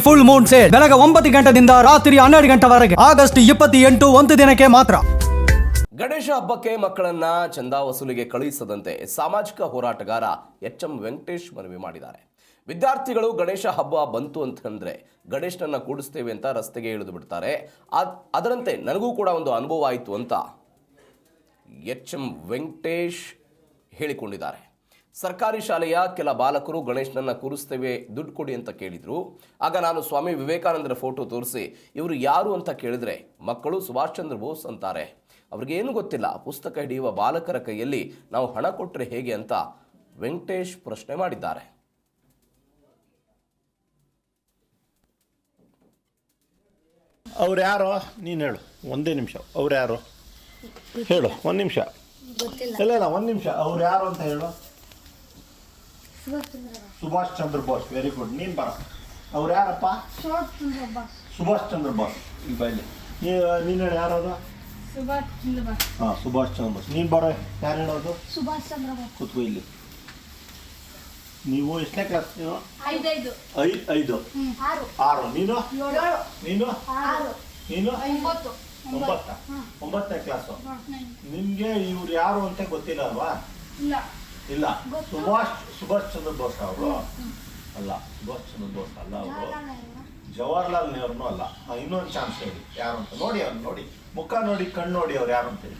Full Moon sale ಬೆಳಗ್ಗೆ 9 ಗಂಟೆಯಿಂದ ರಾತ್ರಿ 12 ಗಂಟೆವರೆಗೆ ಆಗಸ್ಟ್ 28 ಒಂದು ದಿನಕ್ಕೆ ಮಾತ್ರ. ಗಣೇಶ ಹಬ್ಬಕ್ಕೆ ಮಕ್ಕಳನ್ನ ಚಂದಾ ವಸೂಲಿಗೆ ಕಳುಹಿಸದಂತೆ ಸಾಮಾಜಿಕ ಹೋರಾಟಗಾರ ಎಚ್.ಎಂ. ವೆಂಕಟೇಶ್ ಮನವಿ ಮಾಡಿದ್ದಾರೆ. ವಿದ್ಯಾರ್ಥಿಗಳು ಗಣೇಶ ಹಬ್ಬ ಬಂತು ಅಂತಂದ್ರೆ ಗಣೇಶನನ್ನ ಕೂಡಿಸ್ತೇವೆ ಅಂತ ರಸ್ತೆಗೆ ಇಳಿದು ಬಿಡ್ತಾರೆ. ಅದರಂತೆ ನನಗೂ ಕೂಡ ಒಂದು ಅನುಭವ ಆಯಿತು ಅಂತ ಎಚ್.ಎಂ. ವೆಂಕಟೇಶ್ ಹೇಳಿಕೊಂಡಿದ್ದಾರೆ. ಸರ್ಕಾರಿ ಶಾಲೆಯ ಕೆಲ ಬಾಲಕರು ಗಣೇಶನನ್ನ ಕೂರಿಸ್ತೇವೆ ದುಡ್ಡು ಕೊಡಿ ಅಂತ ಕೇಳಿದ್ರು. ಆಗ ನಾನು ಸ್ವಾಮಿ ವಿವೇಕಾನಂದರ ಫೋಟೋ ತೋರಿಸಿ ಇವರು ಯಾರು ಅಂತ ಕೇಳಿದ್ರೆ ಮಕ್ಕಳು ಸುಭಾಷ್ ಚಂದ್ರ ಬೋಸ್ ಅಂತಾರೆ, ಅವ್ರಿಗೇನು ಗೊತ್ತಿಲ್ಲ, ಪುಸ್ತಕ ಹಿಡಿಯುವ ಬಾಲಕರ ಕೈಯಲ್ಲಿ ನಾವು ಹಣ ಕೊಟ್ಟರೆ ಹೇಗೆ ಅಂತ ವೆಂಕಟೇಶ್ ಪ್ರಶ್ನೆ ಮಾಡಿದ್ದಾರೆ. ಅವ್ರು ಯಾರೋ ನೀನು ಹೇಳು, ಒಂದೇ ನಿಮಿಷ. ಅವ್ರು ಯಾರು ಹೇಳು, ಒಂದು ನಿಮಿಷ. ಇಲ್ಲ ಒಂದು ನಿಮಿಷ. ಅವ್ರು ಯಾರು ಅಂತ ಹೇಳು. ಸುಭಾಷ್ ಚಂದ್ರ ಬೋಸ್. Very good. ನೀನು ಬರ. ಅವ್ರು ಯಾರಪ್ಪ? ಸುಭಾಷ್ ಚಂದ್ರ ಬೋಸ್. ಈ ಬೈಲಿ ನೀನು ಹೇಳು, ಯಾರದು? ಹಾಂ, ಸುಭಾಷ್ ಚಂದ್ರ ಬೋಸ್. ನೀನು ಬರೋ. ಯಾರು ಹೇಳೋದು? ಸುಭಾಷ್ ಚಂದ್ರ ಬೋಸ್. ಕೂತ್ಕೋ ಇಲ್ಲಿ. ನೀವು ಎಷ್ಟನೇ ಕ್ಲಾಸ್? ನೀವು 5. 6. ನೀನು? ನೀನು? ನೀನು 9ನೇ ಕ್ಲಾಸು. ನಿಮಗೆ ಇವ್ರು ಯಾರು ಅಂತ ಗೊತ್ತಿಲ್ಲ ಅಲ್ವಾ? ಇಲ್ಲ. ಸುಭಾಷ್ ಚಂದ್ರ ಬೋಸ್ ಅವರು ಅಲ್ಲ. ಸುಭಾಷ್ ಚಂದ್ರ ಬೋಸ್ ಅಲ್ಲ ಅವರು. ಜವಾಹರ್ಲಾಲ್ ನೆಹರು ಅಲ್ಲ. ಇನ್ನೊಂದು ಚಾನ್ಸ್ ಹೇಳಿ ಯಾರು ಅಂತ. ನೋಡಿ ಅವ್ರು, ನೋಡಿ ಮುಖ ನೋಡಿ, ಕಣ್ಣು ನೋಡಿ, ಅವ್ರು ಯಾರು ಅಂತ ಹೇಳಿ.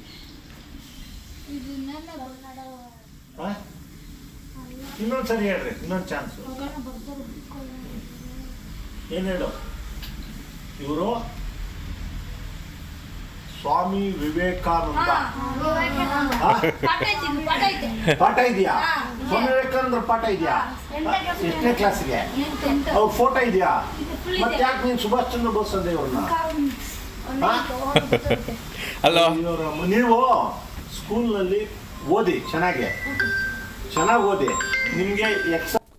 ಇನ್ನೊಂದು ಸರಿ ಹೇಳ್ರಿ, ಇನ್ನೊಂದು ಚಾನ್ಸು. ಏನು ಹೇಳು. ಇವರು ಸ್ವಾಮಿ ವಿವೇಕಾನಂದ. ಪಾಠ ಇದೆಯಾ? ಸ್ವಾಮಿ ವಿವೇಕಾನಂದ್ರ ಪಾಠ ಇದೆಯಾ? ಎಷ್ಟನೇ ಕ್ಲಾಸ್ಗೆ? ಅವ್ರ ಫೋಟೋ ಇದೆಯಾ? ಮತ್ತೆ ಯಾಕೆ ನೀನು ಸುಭಾಷ್ ಚಂದ್ರ ಬೋಸ್ ಅಂದೆ ಇವ್ರನ್ನ? ನೀವು ಸ್ಕೂಲ್ನಲ್ಲಿ ಓದಿ, ಚೆನ್ನಾಗಿ ಓದಿ. ನಿಮಗೆ